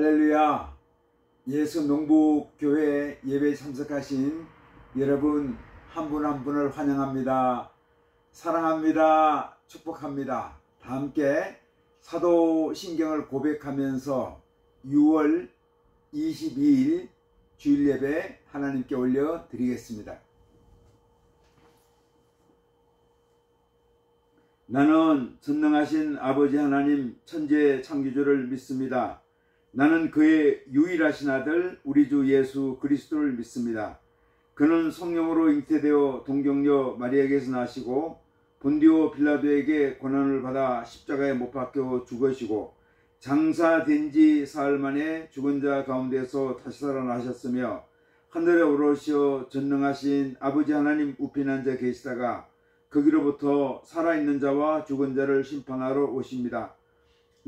할렐루야. 예수 농부교회 예배에 참석하신 여러분 한 분 한 분을 환영합니다. 사랑합니다. 축복합니다. 다 함께 사도신경을 고백하면서 6월 22일 주일 예배 하나님께 올려드리겠습니다. 나는 전능하신 아버지 하나님 천지의 창조주를 믿습니다. 나는 그의 유일하신 아들 우리 주 예수 그리스도를 믿습니다. 그는 성령으로 잉태되어 동정녀 마리아에게서 나시고 본디오 빌라도에게 고난을 받아 십자가에 못 박혀 죽으시고 장사된 지 사흘 만에 죽은 자 가운데서 다시 살아나셨으며 하늘에 오르시어 전능하신 아버지 하나님 우편에 앉아 계시다가 거기로부터 살아있는 자와 죽은 자를 심판하러 오십니다.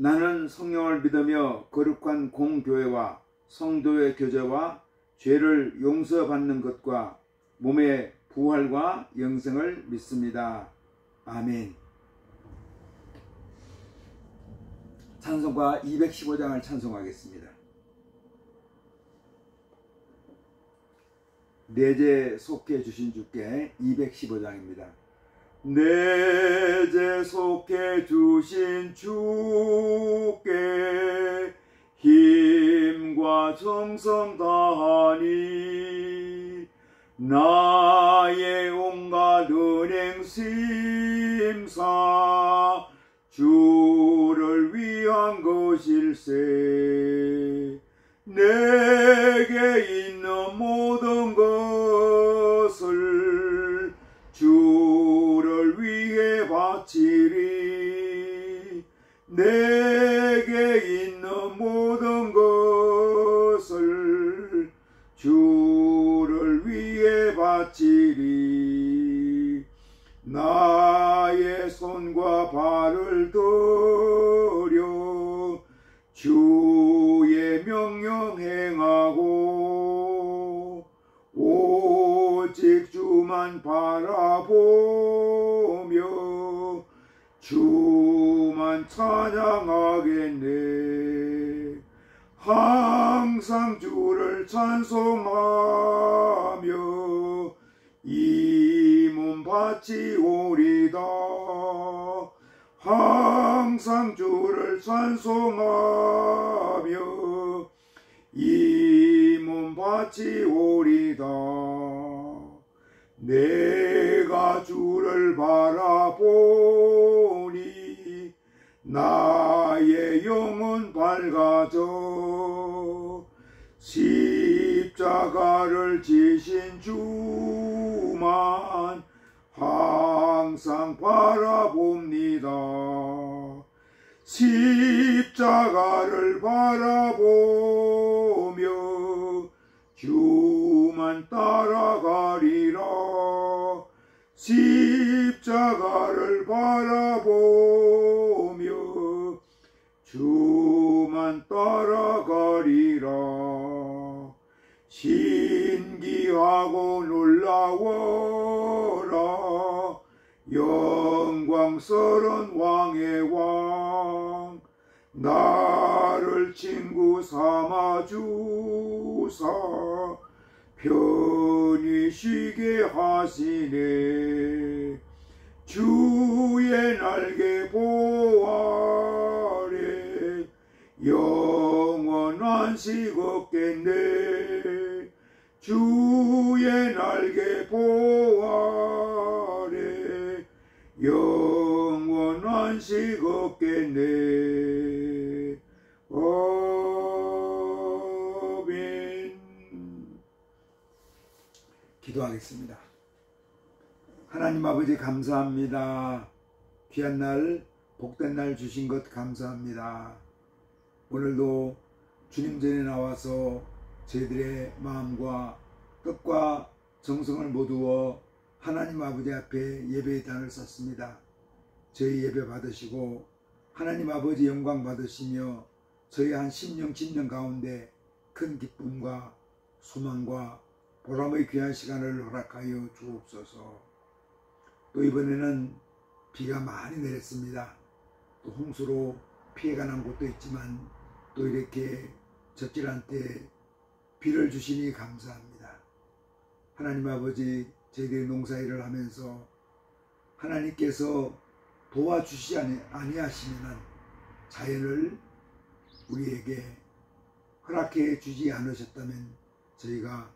나는 성령을 믿으며 거룩한 공교회와 성도의 교제와 죄를 용서받는 것과 몸의 부활과 영생을 믿습니다. 아멘. 찬송가 215장을 찬송하겠습니다. 내 죄 속해 주신 주께 215장입니다. 내 죄 속해 주신 주께 힘과 정성 다하니 나의 온갖 은행 심사 주를 위한 것일세. 내게 있는 모든 것을 주를 위해 바치리. 내게 있는 모든 것을 주를 위해 바치리. 나의 손과 발을 들여 주의 명령 행하고 오직 주만 바라보며 주만 찬양하겠네. 항상 주를 찬송하며 이 몸 바치오리다. 항상 주를 찬송하며 이 몸 바치오리다. 내가 주를 바라보니 나의 영혼 밝아져. 십자가를 지신 주만 항상 바라봅니다. 십자가를 바라보며 주만 따라가리라. 십자가를 바라보며 주만 따라가리라. 신기하고 놀라워라. 영광스런 왕의 왕 나를 친구 삼아 주사 편히 쉬게 하시네. 주의 날개 보아래 영원한 식 없겠네. 주의 날개 보아래 영원한 식 없겠네. 아멘. 기도하겠습니다. 하나님 아버지 감사합니다. 귀한 날 복된 날 주신 것 감사합니다. 오늘도 주님 전에 나와서 저희들의 마음과 뜻과 정성을 모두어 하나님 아버지 앞에 예배의 단을 섰습니다. 저희 예배 받으시고 하나님 아버지 영광 받으시며 저희 한 심령 진령 가운데 큰 기쁨과 소망과 보람의 귀한 시간을 허락하여 주옵소서. 또 이번에는 비가 많이 내렸습니다. 또 홍수로 피해가 난 곳도 있지만 또 이렇게 적절한 때에 비를 주시니 감사합니다. 하나님 아버지, 저희들이 농사일을 하면서 하나님께서 도와주시지 아니하시면 자연을 우리에게 허락해 주지 않으셨다면 저희가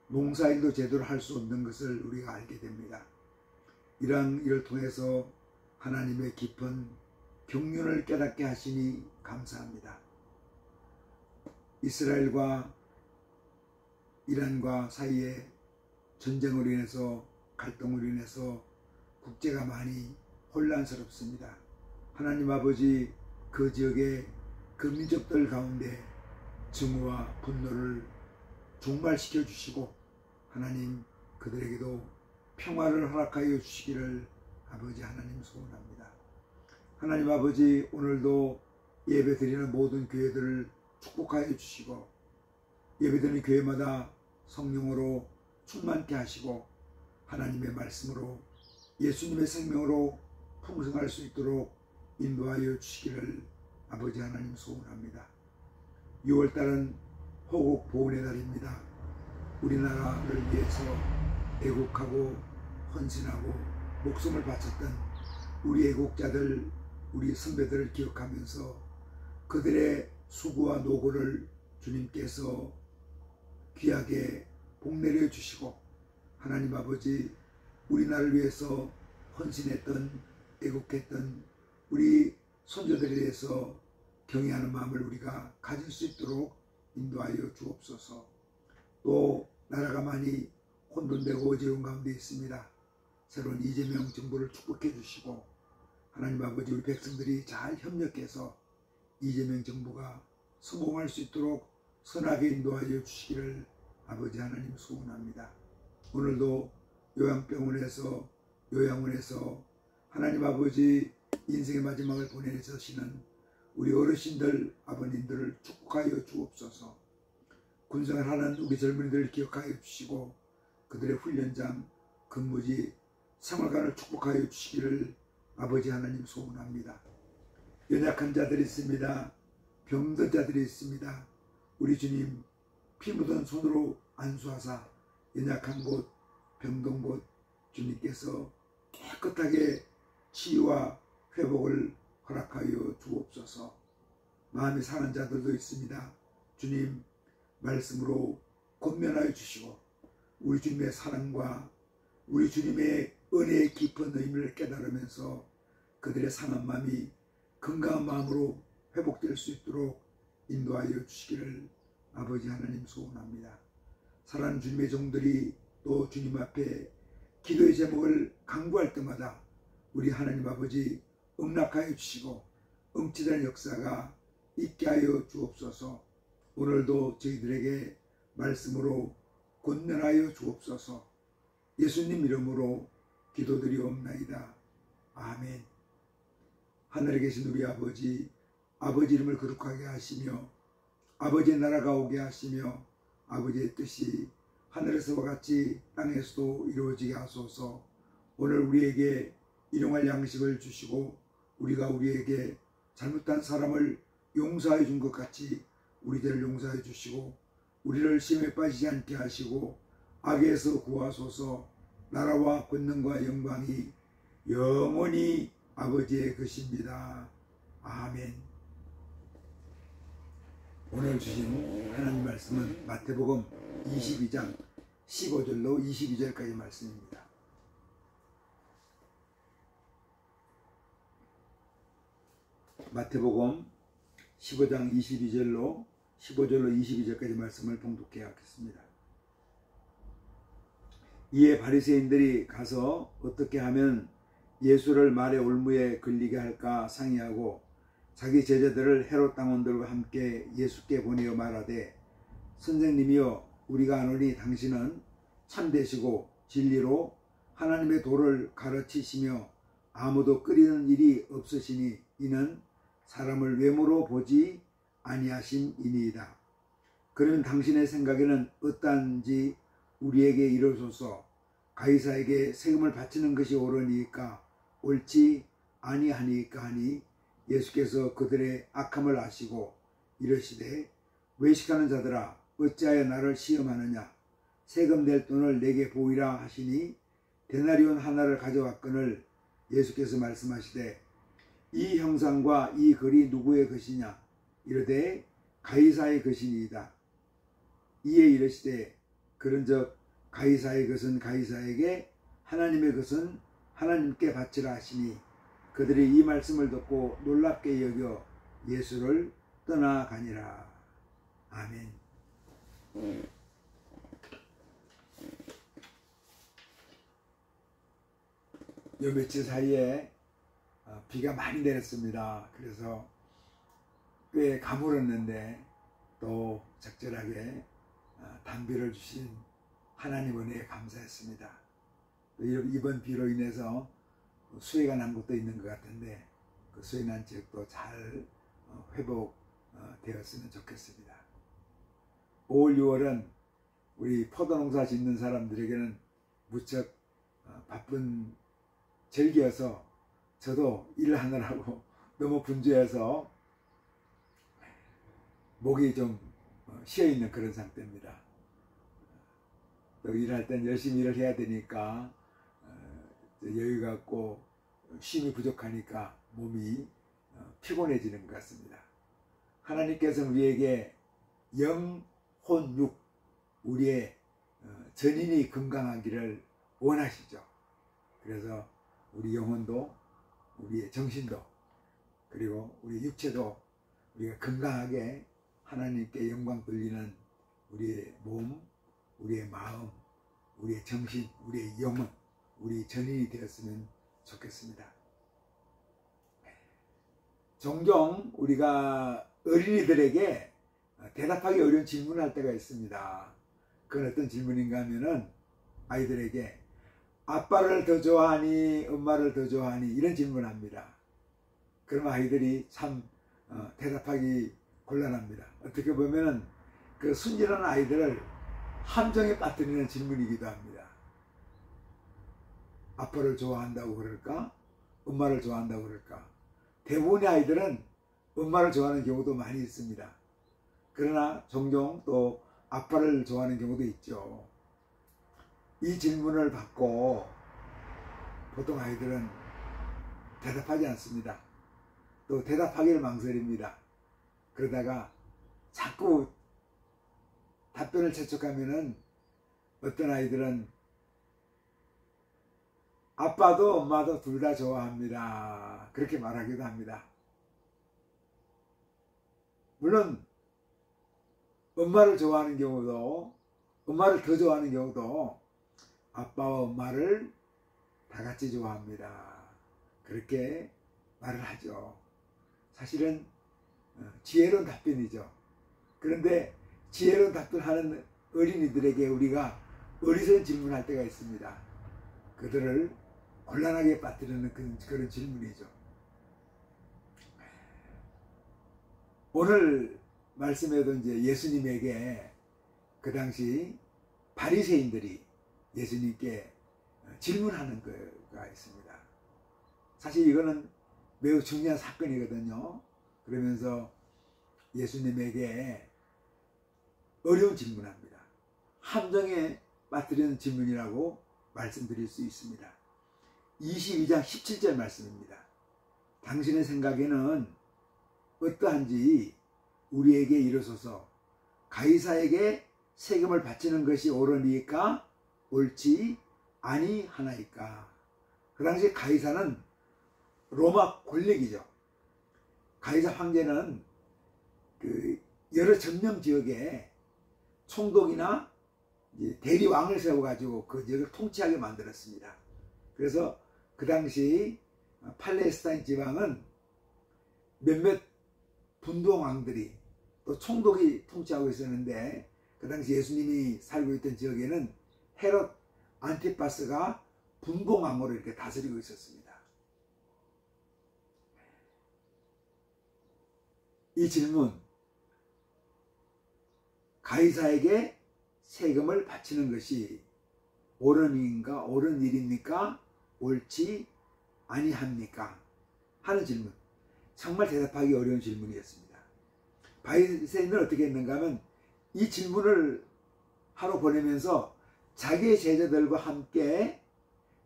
농사일도 제대로 할 수 없는 것을 우리가 알게 됩니다. 이러한 일을 통해서 하나님의 깊은 경륜을 깨닫게 하시니 감사합니다. 이스라엘과 이란과 사이에 전쟁으로 인해서 갈등으로 인해서 국제가 많이 혼란스럽습니다. 하나님 아버지, 그 지역의 그 민족들 가운데 증오와 분노를 종말시켜 주시고 하나님 그들에게도 평화를 허락하여 주시기를 아버지 하나님 소원합니다. 하나님 아버지, 오늘도 예배드리는 모든 교회들을 축복하여 주시고 예배드리는 교회마다 성령으로 충만케 하시고 하나님의 말씀으로 예수님의 생명으로 풍성할 수 있도록 인도하여 주시기를 아버지 하나님 소원합니다. 6월달은 호국 보훈의 달입니다. 우리나라를 위해서 애국하고 헌신하고 목숨을 바쳤던 우리 애국자들, 우리 선배들을 기억하면서 그들의 수고와 노고를 주님께서 귀하게 복내려 주시고 하나님 아버지, 우리나라를 위해서 헌신했던 애국했던 우리 선조들에 대해서 경외하는 마음을 우리가 가질 수 있도록 인도하여 주옵소서. 또 나라가 많이 혼돈되고 어지러운 가운데 있습니다. 새로운 이재명 정부를 축복해 주시고 하나님 아버지, 우리 백성들이 잘 협력해서 이재명 정부가 성공할 수 있도록 선하게 인도하여 주시기를 아버지 하나님 소원합니다. 오늘도 요양병원에서 요양원에서 하나님 아버지 인생의 마지막을 보내시는 우리 어르신들, 아버님들을 축복하여 주옵소서. 군생을 하는 우리 젊은이들을 기억하여 주시고 그들의 훈련장, 근무지, 생활관을 축복하여 주시기를 아버지 하나님 소원합니다. 연약한 자들이 있습니다. 병든 자들이 있습니다. 우리 주님 피 묻은 손으로 안수하사 연약한 곳, 병든 곳 주님께서 깨끗하게 치유와 회복을 허락하여 주옵소서. 마음이 상한 자들도 있습니다. 주님 말씀으로 권면하여 주시고 우리 주님의 사랑과 우리 주님의 은혜의 깊은 의미를 깨달으면서 그들의 상한 마음이 건강한 마음으로 회복될 수 있도록 인도하여 주시기를 아버지 하나님 소원합니다. 사랑하는 주님의 종들이 또 주님 앞에 기도의 제목을 간구할 때마다 우리 하나님 아버지 응답하여 주시고 응치된 역사가 있게 하여 주옵소서. 오늘도 저희들에게 말씀으로 권면하여 주옵소서. 예수님 이름으로 기도드리옵나이다. 아멘. 하늘에 계신 우리 아버지, 아버지 이름을 거룩하게 하시며 아버지의 나라가 오게 하시며 아버지의 뜻이 하늘에서와 같이 땅에서도 이루어지게 하소서. 오늘 우리에게 일용할 양식을 주시고 우리가 우리에게 잘못한 사람을 용서해 준 것 같이 우리 죄를 용서해 주시고 우리를 시험에 빠지지 않게 하시고 악에서 구하소서. 나라와 권능과 영광이 영원히 아버지의 것입니다. 아멘. 오늘 주신 하나님 말씀은 마태복음 22장 15절로 22절까지 말씀입니다. 마태복음 15장 15절로 22절까지 말씀을 봉독해 하겠습니다. 이에 바리새인들이 가서 어떻게 하면 예수를 말의 올무에 걸리게 할까 상의하고 자기 제자들을 헤롯 당원들과 함께 예수께 보내어 말하되 선생님이여 우리가 아노니 당신은 참되시고 진리로 하나님의 도를 가르치시며 아무도 끓이는 일이 없으시니 이는 사람을 외모로 보지 아니하심이니이다. 그러면 당신의 생각에는 어떠한지 우리에게 이르소서. 가이사에게 세금을 바치는 것이 옳으니까 옳지 아니하니까 하니 예수께서 그들의 악함을 아시고 이르시되 외식하는 자들아 어찌하여 나를 시험하느냐. 세금 낼 돈을 내게 보이라 하시니 데나리온 하나를 가져왔거늘 예수께서 말씀하시되 이 형상과 이 글이 누구의 것이냐. 이르되 가이사의 것이니이다. 이에 이르시되 그런즉 가이사의 것은 가이사에게 하나님의 것은 하나님께 바치라 하시니 그들이 이 말씀을 듣고 놀랍게 여겨 예수를 떠나가니라. 아멘. 요 며칠 사이에 비가 많이 내렸습니다. 그래서 꽤 가물었는데 또 적절하게 단비를 주신 하나님 은혜에 감사했습니다. 이번 비로 인해서 수해가 난 곳도 있는 것 같은데 그 수해 난 지역도 잘 회복되었으면 좋겠습니다. 5월 6월은 우리 포도농사 짓는 사람들에게는 무척 바쁜 절기여서 저도 일하느라고 너무 분주해서 목이 좀 쉬어있는 그런 상태입니다. 또 일할 땐 열심히 일을 해야 되니까 여유가 없고 쉼이 부족하니까 몸이 피곤해지는 것 같습니다. 하나님께서는 우리에게 영, 혼, 육, 우리의 전인이 건강하기를 원하시죠. 그래서 우리 영혼도 우리의 정신도 그리고 우리 육체도 우리가 건강하게 하나님께 영광 돌리는 우리의 몸, 우리의 마음, 우리의 정신, 우리의 영혼, 우리 전인이 되었으면 좋겠습니다. 종종 우리가 어린이들에게 대답하기 어려운 질문을 할 때가 있습니다. 그건 어떤 질문인가 하면은 아이들에게 아빠를 더 좋아하니 엄마를 더 좋아하니 이런 질문을 합니다. 그러면 아이들이 참 대답하기 곤란합니다. 어떻게 보면은 그 순진한 아이들을 함정에 빠뜨리는 질문이기도 합니다. 아빠를 좋아한다고 그럴까? 엄마를 좋아한다고 그럴까? 대부분의 아이들은 엄마를 좋아하는 경우도 많이 있습니다. 그러나 종종 또 아빠를 좋아하는 경우도 있죠. 이 질문을 받고 보통 아이들은 대답하지 않습니다. 또 대답하기를 망설입니다. 그러다가 자꾸 답변을 재촉하면은 어떤 아이들은 아빠도 엄마도 둘 다 좋아합니다. 그렇게 말하기도 합니다. 물론 엄마를 좋아하는 경우도 엄마를 더 좋아하는 경우도 아빠와 엄마를 다 같이 좋아합니다. 그렇게 말을 하죠. 사실은 지혜로운 답변이죠. 그런데 지혜로운 답변하는 어린이들에게 우리가 어리석은 질문할 때가 있습니다. 그들을 곤란하게 빠뜨리는 그런 질문이죠. 오늘 말씀에도 이제 예수님에게 그 당시 바리새인들이 예수님께 질문하는 거가 있습니다. 사실 이거는 매우 중요한 사건이거든요. 그러면서 예수님에게 어려운 질문합니다. 함정에 빠뜨리는 질문이라고 말씀드릴 수 있습니다. 22장 17절 말씀입니다. 당신의 생각에는 어떠한지 우리에게 이르소서. 가이사에게 세금을 바치는 것이 옳으니까 옳지 아니하나이까. 그 당시 가이사는 로마 권력이죠. 가이사 황제는 그 여러 점령 지역에 총독이나 대리왕을 세워가지고 그 지역을 통치하게 만들었습니다. 그래서 그 당시 팔레스타인 지방은 몇몇 분봉왕들이 또 총독이 통치하고 있었는데 그 당시 예수님이 살고 있던 지역에는 헤롯 안티파스가 분봉왕으로 이렇게 다스리고 있었습니다. 이 질문, 가이사에게 세금을 바치는 것이 옳은 일인가, 옳은 일입니까? 옳지 아니합니까? 하는 질문. 정말 대답하기 어려운 질문이었습니다. 바리새인들은 어떻게 했는가 하면 이 질문을 하러 보내면서 자기의 제자들과 함께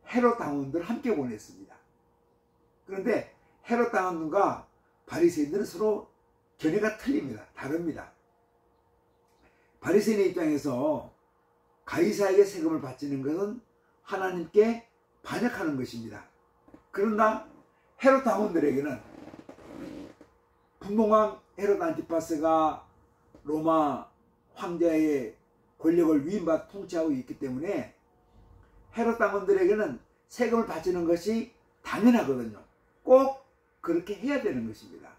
헤롯 당원들을 함께 보냈습니다. 그런데 헤롯 당원과 바리새인들은 서로 견해가 틀립니다. 다릅니다. 바리새인의 입장에서 가이사에게 세금을 바치는 것은 하나님께 반역하는 것입니다. 그러나 헤롯 당원들에게는 분봉왕 헤롯 안티파스가 로마 황제의 권력을 위임받아 통치하고 있기 때문에 헤롯 당원들에게는 세금을 바치는 것이 당연하거든요. 꼭 그렇게 해야 되는 것입니다.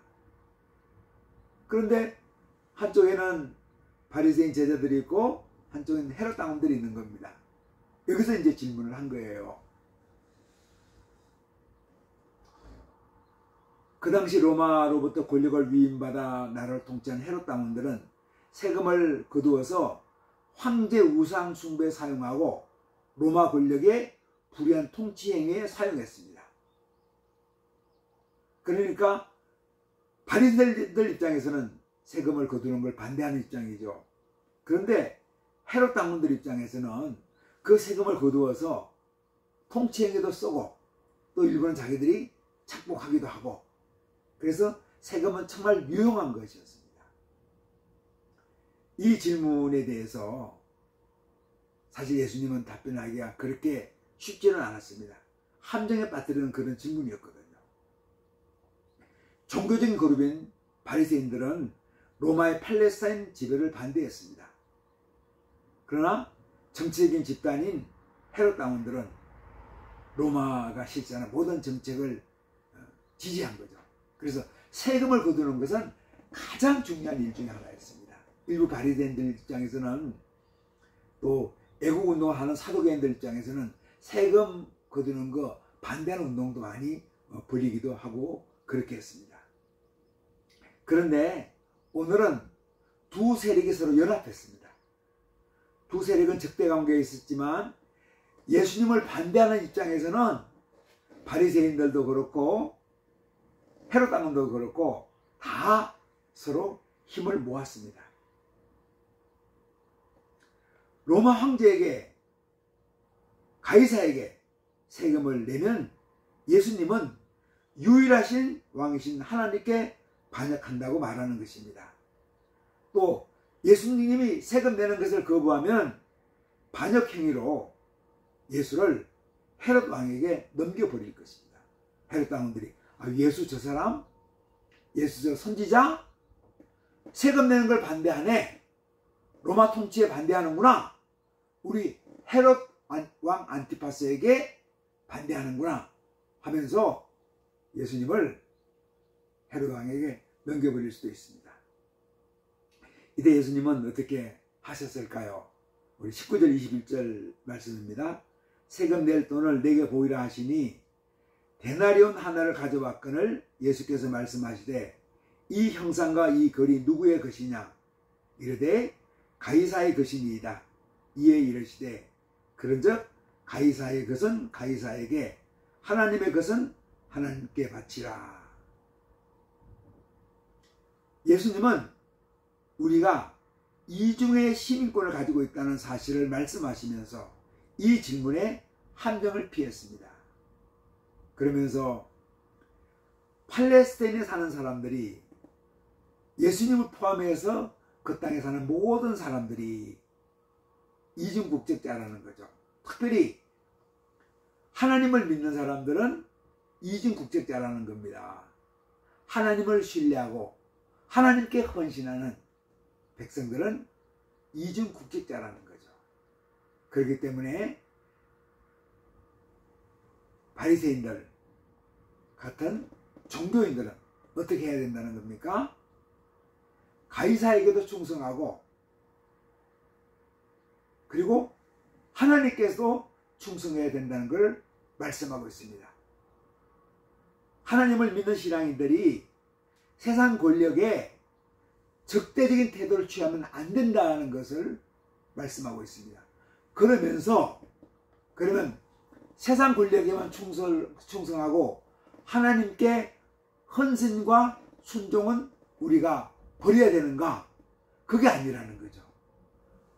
그런데 한쪽에는 바리새인 제자들이 있고 한쪽에는 헤롯 당원들이 있는 겁니다. 여기서 이제 질문을 한 거예요. 그 당시 로마로부터 권력을 위임받아 나라를 통치한 헤롯 당원들은 세금을 거두어서 황제 우상 숭배에 사용하고 로마 권력의 불의한 통치 행위에 사용했습니다. 그러니까 바리새인들 입장에서는 세금을 거두는 걸 반대하는 입장이죠. 그런데 헤롯 당원들 입장에서는 그 세금을 거두어서 통치 행위도 쓰고 또 일부는 자기들이 착복하기도 하고, 그래서 세금은 정말 유용한 것이었습니다. 이 질문에 대해서 사실 예수님은 답변하기가 그렇게 쉽지는 않았습니다. 함정에 빠뜨리는 그런 질문이었거든요. 종교적인 그룹인 바리새인들은 로마의 팔레스타인 지배를 반대했습니다. 그러나 정치적인 집단인 헤롯 당원들은 로마가 실시하는 모든 정책을 지지한 거죠. 그래서 세금을 거두는 것은 가장 중요한 일 중에 하나였습니다. 일부 바리새인들 입장에서는 또 애국운동을 하는 사도계인들 입장에서는 세금 거두는 거 반대하는 운동도 많이 벌이기도 하고 그렇게 했습니다. 그런데 오늘은 두 세력이 서로 연합했습니다. 두 세력은 적대관계에 있었지만 예수님을 반대하는 입장에서는 바리새인들도 그렇고 헤롯 당원도 그렇고 다 서로 힘을 모았습니다. 로마 황제에게, 가이사에게 세금을 내면 예수님은 유일하신 왕이신 하나님께 반역한다고 말하는 것입니다. 또 예수님이 세금 내는 것을 거부하면 반역 행위로 예수를 헤롯 왕에게 넘겨버릴 것입니다. 헤롯 당원들이 예수 저 사람? 예수 저 선지자? 세금 내는 걸 반대하네. 로마 통치에 반대하는구나. 우리 헤롯 왕 안티파스에게 반대하는구나 하면서 예수님을 헤롯 왕에게 넘겨버릴 수도 있습니다. 이때 예수님은 어떻게 하셨을까요? 우리 19절 21절 말씀입니다. 세금 낼 돈을 내게 보이라 하시니 데나리온 하나를 가져왔거늘 예수께서 말씀하시되 이 형상과 이 글이 누구의 것이냐 이르되 가이사의 것이니이다. 이에 이르시되 그런즉 가이사의 것은 가이사에게 하나님의 것은 하나님께 바치라. 예수님은 우리가 이중의 시민권을 가지고 있다는 사실을 말씀하시면서 이 질문에 함정을 피했습니다. 그러면서 팔레스타인에 사는 사람들이, 예수님을 포함해서 그 땅에 사는 모든 사람들이 이중 국적자라는 거죠. 특별히 하나님을 믿는 사람들은 이중 국적자라는 겁니다. 하나님을 신뢰하고 하나님께 헌신하는 백성들은 이중 국적자라는 거죠. 그렇기 때문에 바리새인들 같은 종교인들은 어떻게 해야 된다는 겁니까? 가이사에게도 충성하고 그리고 하나님께서도 충성해야 된다는 걸 말씀하고 있습니다. 하나님을 믿는 신앙인들이 세상 권력에 적대적인 태도를 취하면 안 된다는 것을 말씀하고 있습니다. 그러면 세상 권력에만 충성하고 하나님께 헌신과 순종은 우리가 버려야 되는가? 그게 아니라는 거죠.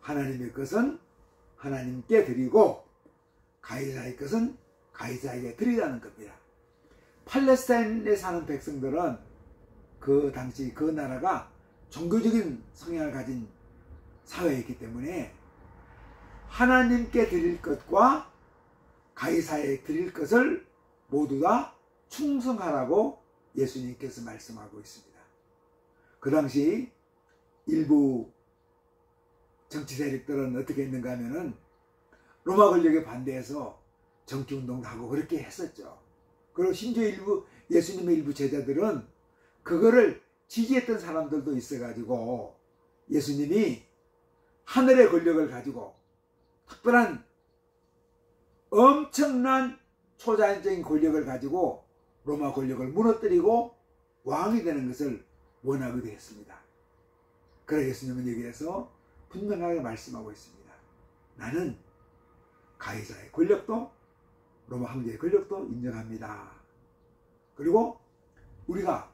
하나님의 것은 하나님께 드리고 가이사의 것은 가이사에게 드리라는 겁니다. 팔레스타인에 사는 백성들은 그 당시 그 나라가 종교적인 성향을 가진 사회였기 때문에 하나님께 드릴 것과 가이사에 드릴 것을 모두 다 충성하라고 예수님께서 말씀하고 있습니다. 그 당시 일부 정치 세력들은 어떻게 했는가 하면은 로마 권력에 반대해서 정치운동도 하고 그렇게 했었죠. 그리고 심지어 예수님의 일부 제자들은 그거를 지지했던 사람들도 있어가지고 예수님이 하늘의 권력을 가지고 특별한 엄청난 초자연적인 권력을 가지고 로마 권력을 무너뜨리고 왕이 되는 것을 원하기도 했습니다. 그래서 예수님은 여기에서 분명하게 말씀하고 있습니다. 나는 가이사의 권력도 로마 황제의 권력도 인정합니다. 그리고 우리가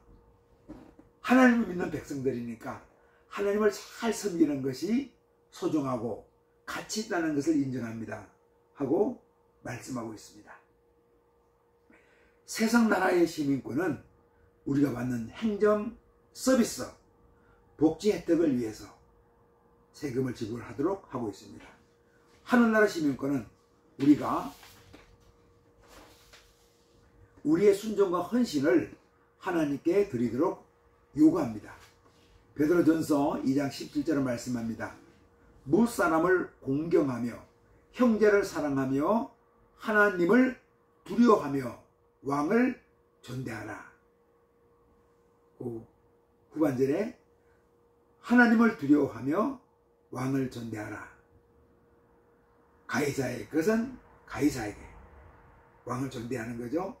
하나님을 믿는 백성들이니까 하나님을 잘 섬기는 것이 소중하고 가치 있다는 것을 인정합니다 하고 말씀하고 있습니다. 세상 나라의 시민권은 우리가 받는 행정 서비스, 복지 혜택을 위해서 세금을 지불하도록 하고 있습니다. 하늘나라 시민권은 우리가 우리의 순종과 헌신을 하나님께 드리도록 요구합니다. 베드로전서 2장 17절을 말씀합니다. 무사람을 공경하며 형제를 사랑하며 하나님을 두려워하며 왕을 존대하라. 후반절에 하나님을 두려워하며 왕을 존대하라. 가이사의 것은 가이사에게 왕을 존대하는 거죠.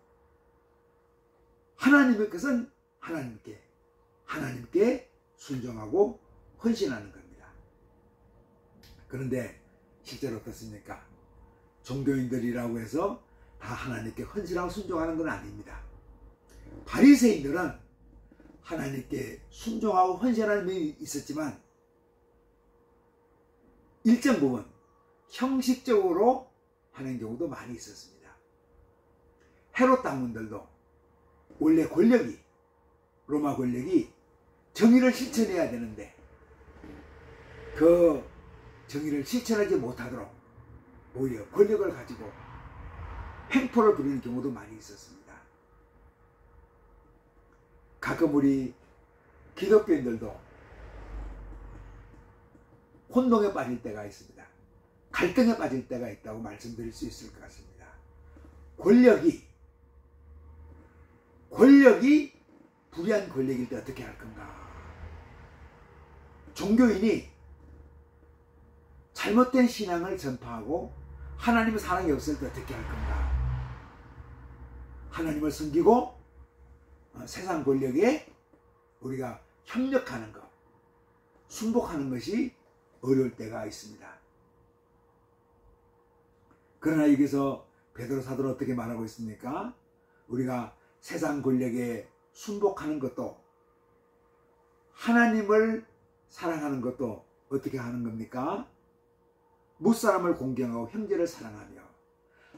하나님의 것은 하나님께 순종하고 헌신하는 겁니다. 그런데 실제로 어떻습니까? 종교인들이라고 해서 다 하나님께 헌신하고 순종하는 건 아닙니다. 바리새인들은 하나님께 순종하고 헌신하는 면이 있었지만 일정 부분 형식적으로 하는 경우도 많이 있었습니다. 헤롯 당군들도 원래 로마 권력이 정의를 실천해야 되는데 그 정의를 실천하지 못하도록 오히려 권력을 가지고 횡포를 부리는 경우도 많이 있었습니다. 가끔 우리 기독교인들도 혼동에 빠질 때가 있습니다. 갈등에 빠질 때가 있다고 말씀드릴 수 있을 것 같습니다. 권력이 불의한 권력일 때 어떻게 할 건가? 종교인이 잘못된 신앙을 전파하고 하나님의 사랑이 없을 때 어떻게 할 건가? 하나님을 섬기고 세상 권력에 우리가 협력하는 것, 순복하는 것이 어려울 때가 있습니다. 그러나 여기서 베드로 사도는 어떻게 말하고 있습니까? 우리가 세상 권력에 순복하는 것도 하나님을 사랑하는 것도 어떻게 하는 겁니까? 무사람을 공경하고 형제를 사랑하며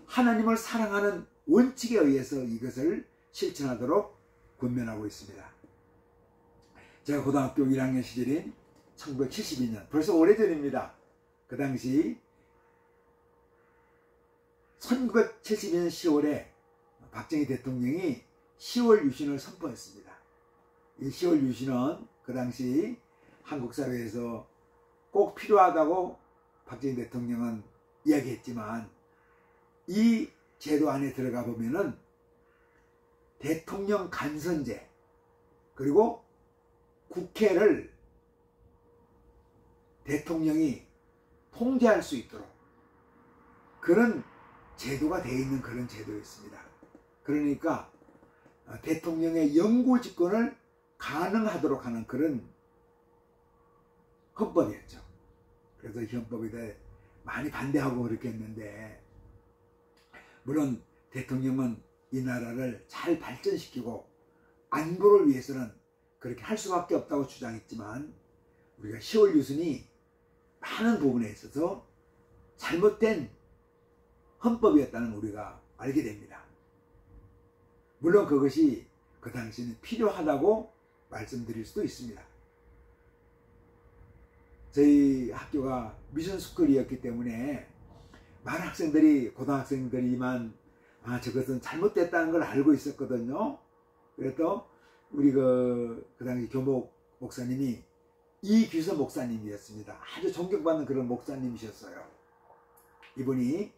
하나님을 사랑하는 원칙에 의해서 이것을 실천하도록 권면하고 있습니다. 제가 고등학교 1학년 시절인 1972년, 벌써 오래전입니다. 그 당시 1972년 10월에 박정희 대통령이 10월 유신을 선포했습니다. 이 10월 유신은 그 당시 한국 사회에서 꼭 필요하다고 박정희 대통령은 이야기했지만 이 제도 안에 들어가 보면은 대통령 간선제 그리고 국회를 대통령이 통제할 수 있도록 그런 제도가 되어 있는 그런 제도였습니다. 그러니까 대통령의 영구 집권을 가능하도록 하는 그런 헌법이었죠. 그래서 이 헌법에 대해 많이 반대하고 그렇게 했는데 물론 대통령은 이 나라를 잘 발전시키고 안보를 위해서는 그렇게 할 수밖에 없다고 주장했지만 우리가 10월 유순이 많은 부분에 있어서 잘못된 헌법이었다는 우리가 알게 됩니다. 물론 그것이 그 당시에는 필요하다고 말씀드릴 수도 있습니다. 저희 학교가 미션스쿨이었기 때문에 많은 학생들이, 고등학생들이만 저것은 잘못됐다는 걸 알고 있었거든요. 그래서 우리 그 당시 교목 목사님이 이규서 목사님이었습니다. 아주 존경받는 그런 목사님이셨어요. 이분이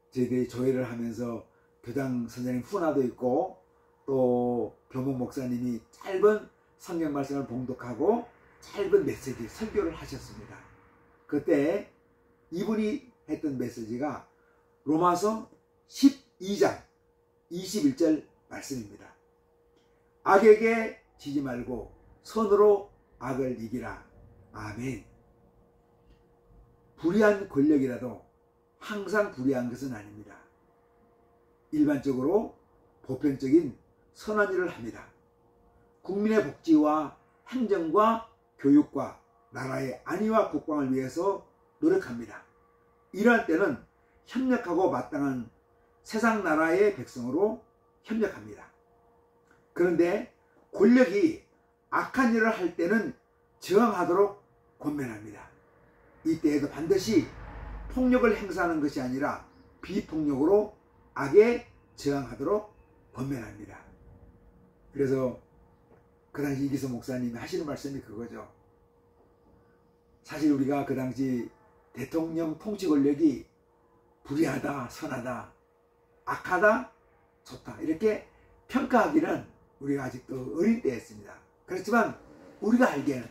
저희들이 조회를 하면서 교장 선생님 훈화도 있고 또 교목 목사님이 짧은 성경 말씀을 봉독하고 짧은 메시지 설교를 하셨습니다. 그때 이분이 했던 메시지가 로마서 12장 21절 말씀입니다. 악에게 지지 말고 선으로 악을 이기라. 아멘. 불의한 권력이라도 항상 불의한 것은 아닙니다. 일반적으로 보편적인 선한 일을 합니다. 국민의 복지와 행정과 교육과 나라의 안위와 국방을 위해서 노력합니다. 이러한 때는 협력하고 마땅한 세상 나라의 백성으로 협력합니다. 그런데 권력이 악한 일을 할 때는 저항하도록 권면합니다. 이때에도 반드시 폭력을 행사하는 것이 아니라 비폭력으로 악에 저항하도록 권면합니다. 그래서 그 당시 이기서 목사님이 하시는 말씀이 그거죠. 사실 우리가 그 당시 대통령 통치 권력이 불의하다, 선하다, 악하다, 좋다 이렇게 평가하기는 우리가 아직도 어린 때였습니다. 그렇지만 우리가 알기에는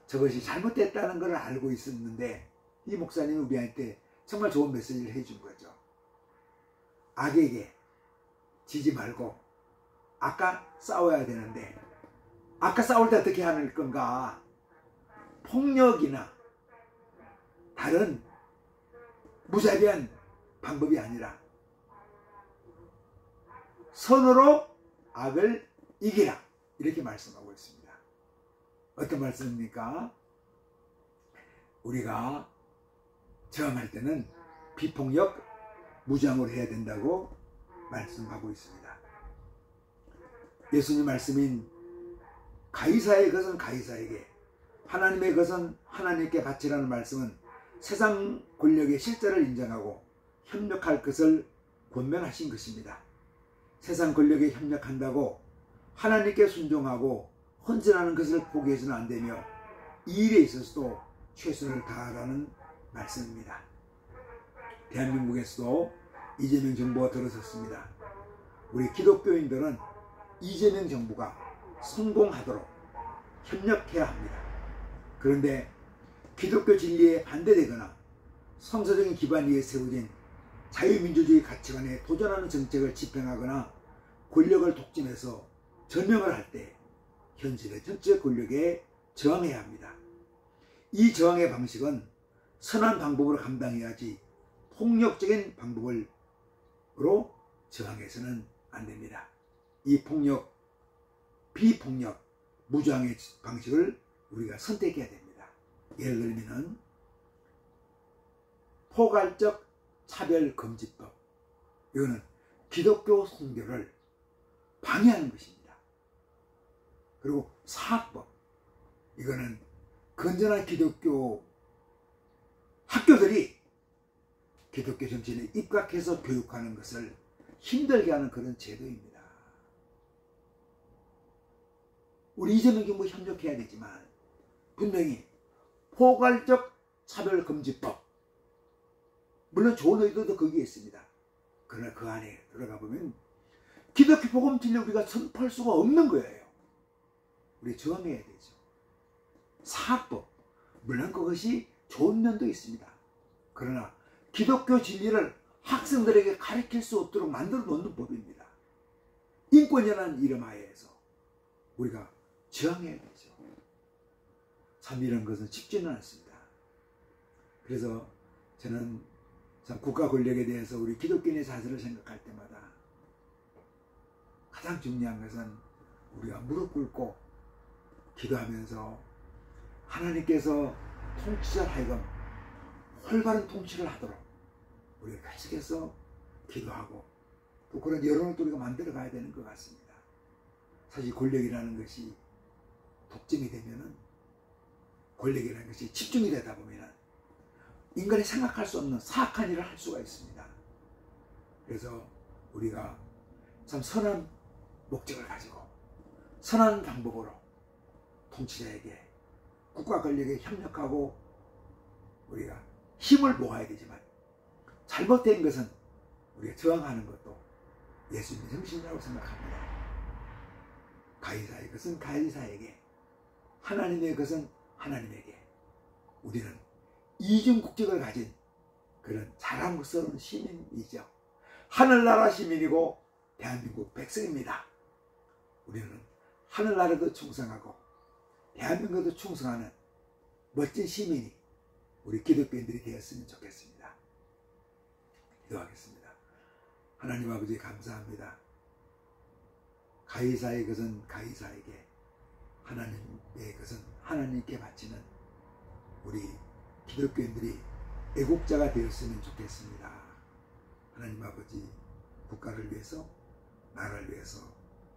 저것이 잘못됐다는 걸 알고 있었는데 이 목사님은 우리한테 정말 좋은 메시지를 해준 거죠. 악에게 지지 말고 아까 싸워야 되는데 아까 싸울 때 어떻게 하는 건가? 폭력이나 다른 무자비한 방법이 아니라 선으로 악을 이기라 이렇게 말씀하고 있습니다. 어떤 말씀입니까? 우리가 저항할 때는 비폭력 무장으로 해야 된다고 말씀하고 있습니다. 예수님 말씀인 가이사의 것은 가이사에게 하나님의 것은 하나님께 바치라는 말씀은 세상 권력의 실제를 인정하고 협력할 것을 권면하신 것입니다. 세상 권력에 협력한다고 하나님께 순종하고 헌신하는 것을 포기해서는 안 되며 이 일에 있어서도 최선을 다하라는 말씀입니다. 대한민국에서도 이재명 정부가 들어섰습니다. 우리 기독교인들은 이재명 정부가 성공하도록 협력해야 합니다. 그런데 기독교 진리에 반대되거나 성서적인 기반 위에 세워진 자유민주주의 가치관에 도전하는 정책을 집행하거나 권력을 독점해서 전명을 할 때 현실의 전체 권력에 저항해야 합니다. 이 저항의 방식은 선한 방법으로 감당해야지 폭력적인 방법으로 저항해서는 안 됩니다. 이 폭력, 비폭력, 무저항의 방식을 우리가 선택해야 됩니다. 예를 들면 포괄적 차별금지법, 이거는 기독교 선교를 방해하는 것입니다. 그리고 사학법, 이거는 건전한 기독교 학교들이 기독교 정신에 입각해서 교육하는 것을 힘들게 하는 그런 제도입니다. 우리 이재명 정부 협력해야 되지만 분명히 포괄적 차별금지법, 물론 좋은 의도도 거기에 있습니다. 그러나 그 안에 들어가 보면 기독교 복음 진리 우리가 선포할 수가 없는 거예요. 우리 저항해야 되죠. 사학법, 물론 그것이 좋은 면도 있습니다. 그러나 기독교 진리를 학생들에게 가르칠 수 없도록 만들어 놓는 법입니다. 인권이라는 이름 하에서 우리가 저항해야 되죠. 참 이런 것은 쉽지는 않습니다. 그래서 저는 참 국가 권력에 대해서 우리 기독교인의 자세를 생각할 때마다 가장 중요한 것은 우리가 무릎 꿇고 기도하면서 하나님께서 통치자 하여금 올바른 통치를 하도록 우리가 계속해서 기도하고 또 그런 여론을 또 우리가 만들어 가야 되는 것 같습니다. 사실 권력이라는 것이 독점이 되면은, 권력이라는 것이 집중이 되다 보면은 인간이 생각할 수 없는 사악한 일을 할 수가 있습니다. 그래서 우리가 참 선한 목적을 가지고 선한 방법으로 통치자에게, 국가 권력에 협력하고 우리가 힘을 모아야 되지만, 잘못된 것은 우리가 저항하는 것도 예수님의 정신이라고 생각합니다. 가이사의 것은 가이사에게, 하나님의 것은 하나님에게. 우리는 이중 국적을 가진 그런 자랑스러운 시민이죠. 하늘나라 시민이고 대한민국 백성입니다. 우리는 하늘나라도 충성하고 대한민국도 충성하는 멋진 시민이 우리 기독교인들이 되었으면 좋겠습니다. 기도하겠습니다. 하나님 아버지, 감사합니다. 가이사의 것은 가이사에게, 하나님의 것은 하나님께 바치는 우리 기독교인들이 애국자가 되었으면 좋겠습니다. 하나님 아버지, 국가를 위해서, 나라를 위해서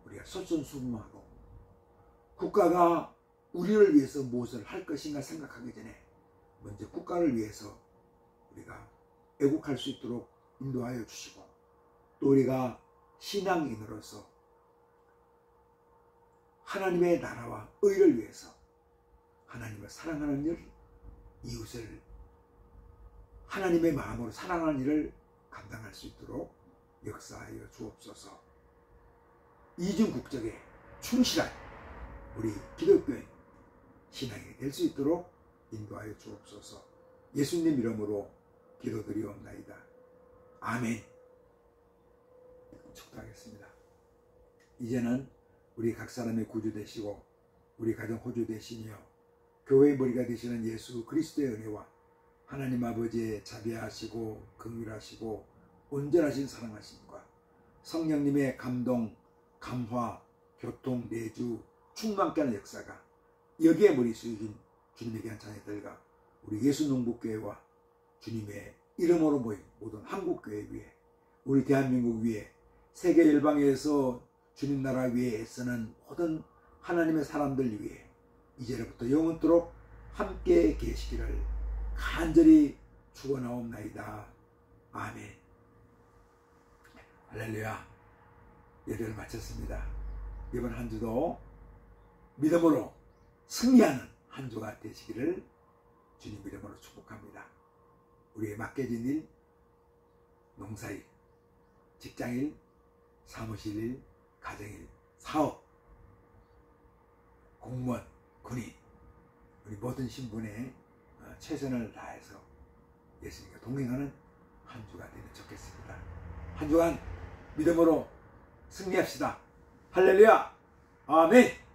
우리가 솔선수범하고, 국가가 우리를 위해서 무엇을 할 것인가 생각하기 전에 먼저 국가를 위해서 우리가 애국할 수 있도록 인도하여 주시고, 또 우리가 신앙인으로서 하나님의 나라와 의를 위해서 하나님을 사랑하는 일, 이웃을 하나님의 마음으로 사랑하는 일을 감당할 수 있도록 역사하여 주옵소서. 이중 국적에 충실한 우리 기독교인 신앙이 될 수 있도록 인도하여 주옵소서. 예수님 이름으로 기도드리옵나이다. 아멘. 축도하겠습니다. 이제는 우리 각 사람의 구주 되시고 우리 가정 호주 되시며 교회의 머리가 되시는 예수 그리스도의 은혜와 하나님 아버지의 자비하시고 긍휼하시고 온전하신 사랑하심과 성령님의 감동, 감화, 교통, 내주, 충만케 하는 역사가 여기에 머리수이신 주님의 귀한 자녀들과 우리 예수농부교회와 주님의 이름으로 모인 모든 한국교회 위에, 우리 대한민국 위에, 세계 열방에서 주님 나라 위에 애쓰는 모든 하나님의 사람들 위에 이제로부터 영원토록 함께 계시기를 간절히 축원하옵나이다. 아멘. 할렐루야. 예배를 마쳤습니다. 이번 한 주도 믿음으로 승리하는 한 주가 되시기를 주님 이름으로 축복합니다. 우리의 맡겨진 일, 농사일, 직장일, 사무실일, 가정일, 사업, 공무원, 군인, 우리 모든 신분에 최선을 다해서 예수님과 동행하는 한 주가 되면 좋겠습니다. 한 주간 믿음으로 승리합시다. 할렐루야. 아멘.